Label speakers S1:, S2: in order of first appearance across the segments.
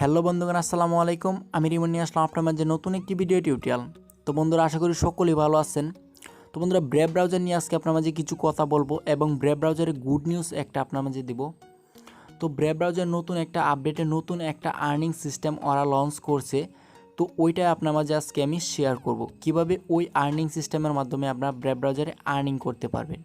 S1: Hello বন্ধুগণ, আসসালামু আলাইকুম। আমি রিমন নিয়ে আসলাম আপনার মাঝে নতুন একটি ভিডিও টিউটোরিয়াল। তো বন্ধুরা, আশা করি সকলেই ভালো আছেন। তো বন্ধুরা, ব্রেভ ব্রাউজার নিয়ে আজকে আপনার মাঝে কিছু কথা বলবো এবং ব্রেভ ব্রাউজারের গুড নিউজ একটা আপনার মাঝে দিব। তো ব্রেভ ব্রাউজার নতুন একটা আপডেটে নতুন একটা আর্নিং সিস্টেম ওরা লঞ্চ করছে। তো ওইটা আপনার মাঝে আজকে আমি শেয়ার করব কিভাবে ওই আর্নিং সিস্টেমের মাধ্যমে আপনারা ব্রেভ ব্রাউজারে আর্নিং করতে পারবেন।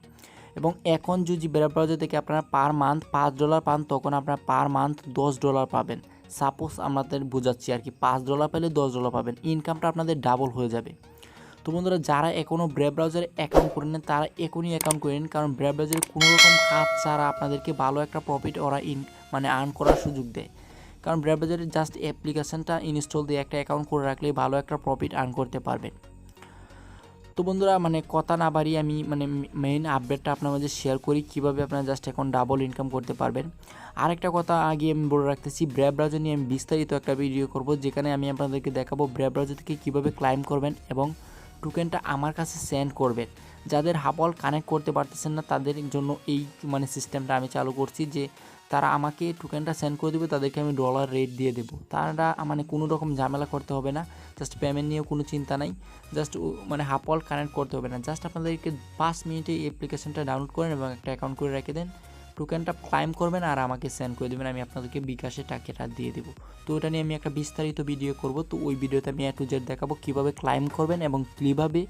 S1: এবং এখন যদি ব্রেভ ব্রাউজার থেকে আপনারা পার মান্থ $5 পান, তখন আপনারা পার মান্থ $10 পাবেন। সাপোজ আমাদের বোঝাচ্ছি আর কি, $5 পেলে $10 পাবেন, ইনকামটা আপনাদের ডাবল হয়ে যাবে। তো বন্ধুরা, যারা এখনও ব্রেভ ব্রাউজারে অ্যাকাউন্ট করে নেন তারা এখনই অ্যাকাউন্ট করে নিন, কারণ ব্রেভ ব্রাউজারে কোনো রকম কাজ ছাড়া আপনাদেরকে ভালো একটা প্রফিট ওরা আর্ন করার সুযোগ দেয়। কারণ ব্রেভ ব্রাউজারের জাস্ট অ্যাপ্লিকেশনটা ইনস্টল দিয়ে একটা অ্যাকাউন্ট করে রাখলেই ভালো একটা প্রফিট আর্ন করতে পারবেন। তো বন্ধুরা, কথা না বাড়িয়ে আমি মেইন আপডেটটা আপনার মাঝে শেয়ার করি কীভাবে আপনারা জাস্ট এখন ডাবল ইনকাম করতে পারবেন। আরেকটা কথা আগে আমি বলে রাখতেছি, ব্রেভ ব্রাউজার নিয়ে আমি বিস্তারিত একটা ভিডিও করব, যেখানে আমি আপনাদেরকে দেখাবো ব্রেভ ব্রাউজার থেকে কীভাবে ক্লাইম করবেন এবং টোকেনটা আমার কাছে সেন্ড করবেন। যাদের হাপল কানেক্ট করতে পারতেছেন না তাদের জন্য এই সিস্টেমটা আমি চালু করছি, যে তারা আমাকে টোকেনটা সেন্ড করে দেবে, তাদেরকে আমি ডলার রেট দিয়ে দেবো। তারা কোনো রকম ঝামেলা করতে হবে না, জাস্ট পেমেন্ট নিয়েও কোনো চিন্তা নাই। জাস্ট হাপল কানেক্ট করতে হবে না, জাস্ট আপনাদেরকে 5 মিনিটে এই অ্যাপ্লিকেশনটা ডাউনলোড করেন এবং একটা অ্যাকাউন্ট করে রেখে দেন, টোকেনটা ক্লাইম করবেন আর আমাকে সেন্ড করে দেবেন, আমি আপনাদেরকে বিকাশে টাকাটা দিয়ে দেবো। তো ওটা নিয়ে আমি একটা বিস্তারিত ভিডিও করব। তো ওই ভিডিওতে আমি A to Z দেখাবো কীভাবে ক্লাইম করবেন এবং কীভাবে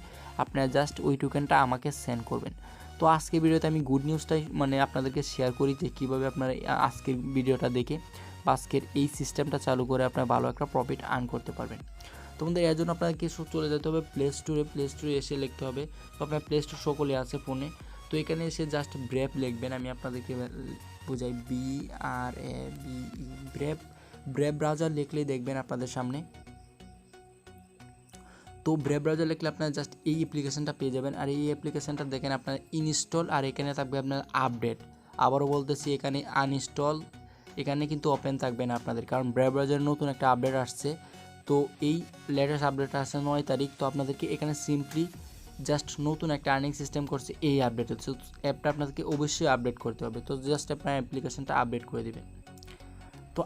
S1: আপনারা জাস্ট ওই টোকেনটা আমাকে সেন্ড করবেন। তো আজকের ভিডিওতে আমি গুড নিউজটাই আপনাদেরকে শেয়ার করি, যে কীভাবে আপনারা আজকের ভিডিওটা দেখে বা আজকের এই সিস্টেমটা চালু করে আপনারা ভালো একটা প্রফিট আর্ন করতে পারবেন। তো বন্ধুরা, এর জন্য আপনাকে চলে যেতে হবে প্লে স্টোরে এসে লিখতে হবে, তো আপনার প্লে স্টোর সকলে আছে ফোনে। তো এখানে এসে জাস্ট ব্রেভ লিখবেন, আমি আপনাদেরকে বোঝাই, BRAVE, ব্রেভ ব্রাউজার লিখলেই দেখবেন আপনাদের সামনে। তো ব্রেভ ব্রাউজার লিখলে আপনারা জাস্ট এই অ্যাপ্লিকেশনটা পেয়ে যাবেন। আর এই অ্যাপ্লিকেশনটা দেখেন আপনার ইনস্টল, আর এখানে থাকবে আপনার আপডেট। আবারও বলতেছি, এখানে আনইনস্টল, এখানে কিন্তু ওপেন থাকবে না আপনাদের, কারণ ব্রেভ ব্রাউজারের নতুন একটা আপডেট আসছে। তো এই লেটেস্ট আপডেট আসছে 9 তারিখ। তো আপনাদেরকে এখানে সিম্পলি জাস্ট নতুন একটা আর্নিং সিস্টেম করছে, এই আপডেট হচ্ছে অ্যাপটা আপনাদেরকে অবশ্যই আপডেট করতে হবে। তো জাস্ট আপনার অ্যাপ্লিকেশনটা আপডেট করে দেবেন। তো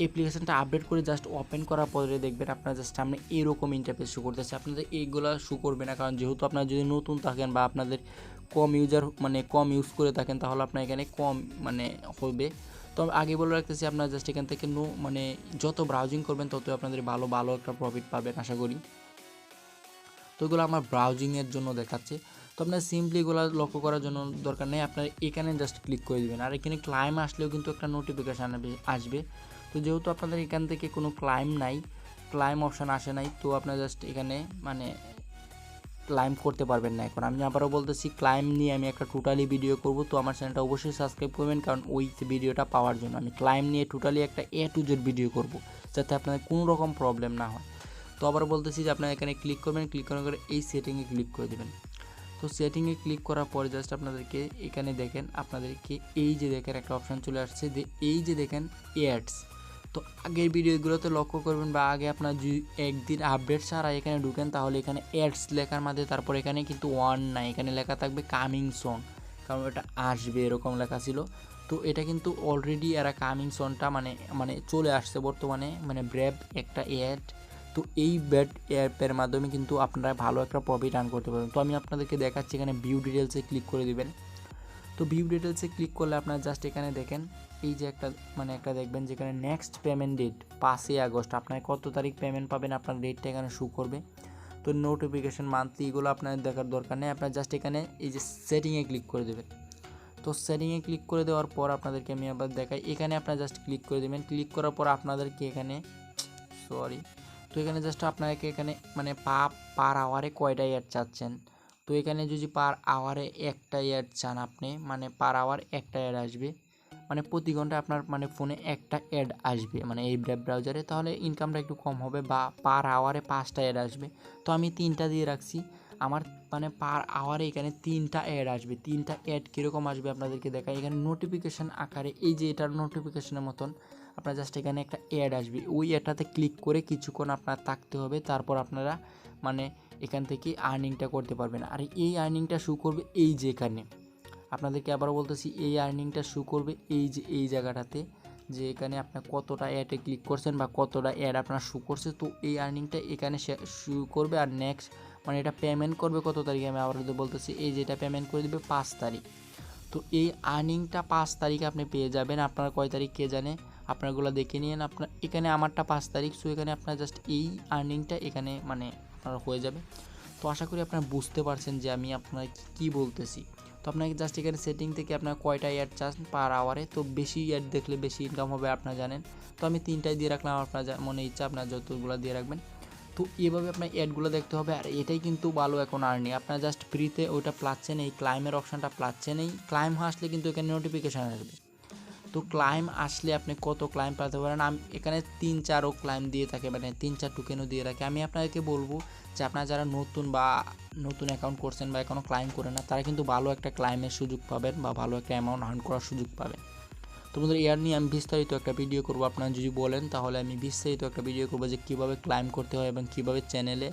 S1: অ্যাপ্লিকেশনটা আপডেট করে জাস্ট ওপেন করার পরে দেখবেন আপনার জাস্ট সামনে এরকম ইন্টারফেস শো করতেছে। আপনাদের এইগুলো শো করবে না, কারণ যেহেতু আপনারা যদি নতুন থাকেন বা আপনাদের কম ইউজ করে থাকেন, তাহলে আপনার এখানে কম হবে। তো আগে বলে রাখতেছি, আপনারা জাস্ট এখান থেকে যত ব্রাউজিং করবেন ততই আপনাদের ভালো একটা প্রফিট পাবেন আশা করি। তো এগুলো আমার ব্রাউজিংয়ের জন্য দেখাচ্ছে। তো আপনার সিম্পলি এগুলো লক্ষ্য করার জন্য দরকার নেই, আপনার এখানে জাস্ট ক্লিক করে দেবেন। আর এখানে ক্লাইম আসলেও কিন্তু একটা নোটিফিকেশান আসবে। তো যেহেতু আপনাদের এখান থেকে কোনো ক্লাইম অপশান আসে নাই, তো আপনার জাস্ট এখানে ক্লাইম করতে পারবেন না। এখন আমি আবারও বলতেছি, ক্লাইম নিয়ে আমি একটা টোটালি ভিডিও করব। তো আমার চ্যানেলটা অবশ্যই সাবস্ক্রাইব করবেন, কারণ ওই ভিডিওটা পাওয়ার জন্য আমি ক্লাইম নিয়ে টোটালি একটা A to Z ভিডিও করব, যাতে আপনাদের কোনো রকম প্রবলেম না হয়। তো আবার বলতেছি যে আপনারা এখানে ক্লিক করবেন, ক্লিক করার পরে এই সেটিংয়ে ক্লিক করে দেবেন। তো সেটিংয়ে ক্লিক করার পরে জাস্ট আপনাদেরকে এখানে দেখেন, আপনাদেরকে এই যে দেখেন একটা অপশান চলে আসছে, যে এই যে দেখেন অ্যাডস। তো আগের ভিডিওগুলোতে লক্ষ্য করবেন, বা আগে আপনার যদি একদিন আপডেট ছাড়া এখানে ঢুকেন, তাহলে এখানে অ্যাডস লেখার মাধ্যমে তারপর এখানে কিন্তু ওয়ান নাই, এখানে লেখা থাকবে কামিং সন, কারণ এটা আসবে এরকম লেখা ছিল। তো এটা কিন্তু অলরেডি এরা কামিং সনটা চলে আসছে বর্তমানে, ব্রেভ একটা অ্যাড। তো এই ব্যাড অ্যাপের মাধ্যমে কিন্তু আপনারা ভালো একটা প্রফিট আর্ন করতে পারবেন। তো আমি আপনাদেরকে দেখাচ্ছি, এখানে ভিউ ডিটেলসে ক্লিক করে দিবেন। তো ভিউ ডিটেলসে ক্লিক করলে আপনারা জাস্ট এখানে দেখেন, এই যে একটা দেখবেন যেখানে নেক্সট পেমেন্ট ডেট 5 আগস্ট, আপনার কত তারিখ পেমেন্ট পাবেন আপনার ডেটটা এখানে শো করবে। তো নোটিফিকেশান মান্থলি এগুলো আপনার দেখার দরকার নেই, আপনার জাস্ট এখানে এই যে সেটিংয়ে ক্লিক করে দেবেন। তো সেটিংয়ে ক্লিক করে দেওয়ার পর আপনাদেরকে আমি আবার দেখাই, এখানে আপনারা জাস্ট ক্লিক করে দেবেন। ক্লিক করার পর আপনাদেরকে এখানে তো এখানে জাস্ট আপনাকে এখানে পার আওয়ারে কয়টা অ্যাড চাচ্ছেন। তো এখানে যদি পার আওয়ারে একটা অ্যাড চান আপনি, পার আওয়ার একটা অ্যাড আসবে, প্রতি ঘন্টা আপনার ফোনে একটা অ্যাড আসবে এই ব্রেভ ব্রাউজারে, তাহলে ইনকামটা একটু কম হবে। বা পার আওয়ারে 5টা অ্যাড আসবে, তো আমি 3টা দিয়ে রাখছি। আমার পার আওয়ারে এখানে 3টা অ্যাড আসবে। 3টা অ্যাড কীরকম আসবে আপনাদেরকে দেখাই, এখানে নোটিফিকেশান আকারে, এই যে এটার নোটিফিকেশানের মতন আপনার জাস্ট এখানে একটা অ্যাড আসবে। ওই অ্যাডটাতে ক্লিক করে কিছুক্ষণ আপনার থাকতে হবে, তারপর আপনারা এখান থেকে আর্নিংটা করতে পারবেন। আর এই আর্নিংটা শো করবে এই যে এখানে, আপনাদেরকে আবারও বলতেছি, এই আর্নিংটা শো করবে এই যে এই জায়গাটাতে, যে এখানে আপনার কতটা অ্যাডে ক্লিক করছেন বা কতটা অ্যাড আপনার শো করছে, তো এই আর্নিংটা এখানে শো করবে। আর নেক্সট মানে এটা পেমেন্ট করবে কত তারিখে, আমি আবার বলতেছি, এই যে এটা পেমেন্ট করে দেবে 5 তারিখ। তো এই আর্নিংটা 5 তারিখে আপনি পেয়ে যাবেন। আপনার কয় তারিখ কে জানে, আপনারগুলো দেখে নিন। আপনার এখানে আমারটা 5 তারিখ, সো এখানে আপনার জাস্ট এই আর্নিংটা এখানে মানে আপনার হয়ে যাবে। তো আশা করি আপনারা বুঝতে পারছেন যে আমি আপনার কী বলতেছি। তো আপনাকে জাস্ট এখানে সেটিং থেকে আপনার কয়টা অ্যাড চান পার আওয়ারে, তো বেশি অ্যাড দেখলে বেশি ইনকাম হবে আপনারা জানেন। তো আমি 3টাই দিয়ে রাখলাম, আপনার মনে ইচ্ছা আপনার যতগুলো দিয়ে রাখবেন। তো এভাবে আপনার অ্যাডগুলো দেখতে হবে। আর এটাই কিন্তু ভালো এখন আর্নিং, আপনার জাস্ট ফ্রিতে ওইটা প্লাচ্ছেন, এই ক্লাইমের অপশানটা প্লাচ্ছেন। এই ক্লাইম আসলে কিন্তু এখানে নোটিফিকেশান আসবে। তো ক্লাইম আসলে আপনি কত ক্লাইম পেতে পারেন, আমি এখানে 3-4ও ক্লাইম দিয়ে থাকে, মানে 3-4 টোকেনও দিয়ে রাখে। আমি আপনাদেরকে বলবো যে আপনারা যারা নতুন অ্যাকাউন্ট করছেন বা এখনও ক্লাইম করে না, তারা কিন্তু ভালো একটা ক্লাইমের সুযোগ পাবেন বা ভালো একটা অ্যামাউন্ট আর্ন করার সুযোগ পাবেন। তো বন্ধুরা, এর নিয়ে আমি বিস্তারিত একটা ভিডিও করবো, আপনারা যদি বলেন তাহলে আমি বিস্তারিত একটা ভিডিও করবো যে কীভাবে ক্লাইম করতে হয় এবং কীভাবে চ্যানেলে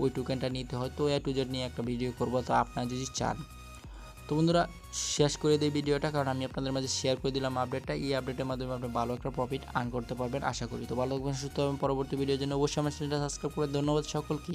S1: ওই টোকেনটা নিতে হয়। তো এ টু জেড নিয়ে একটা ভিডিও করবো, তো আপনারা যদি চান। তো বন্ধুরা, শেষ করে দিই ভিডিওটা, কারণ আমি আপনাদের মাঝে শেয়ার করে দিলাম আপডেটটা। এই আপডেটের মাধ্যমে আপনি ভালো একটা প্রফিট আর্ন করতে পারবেন আশা করি। তো ভালো থাকবেন, সুস্থ হবেন। পরবর্তী ভিডিওর জন্য অবশ্যই আমার চ্যানেলটা সাবস্ক্রাইব করে। ধন্যবাদ সকলকে।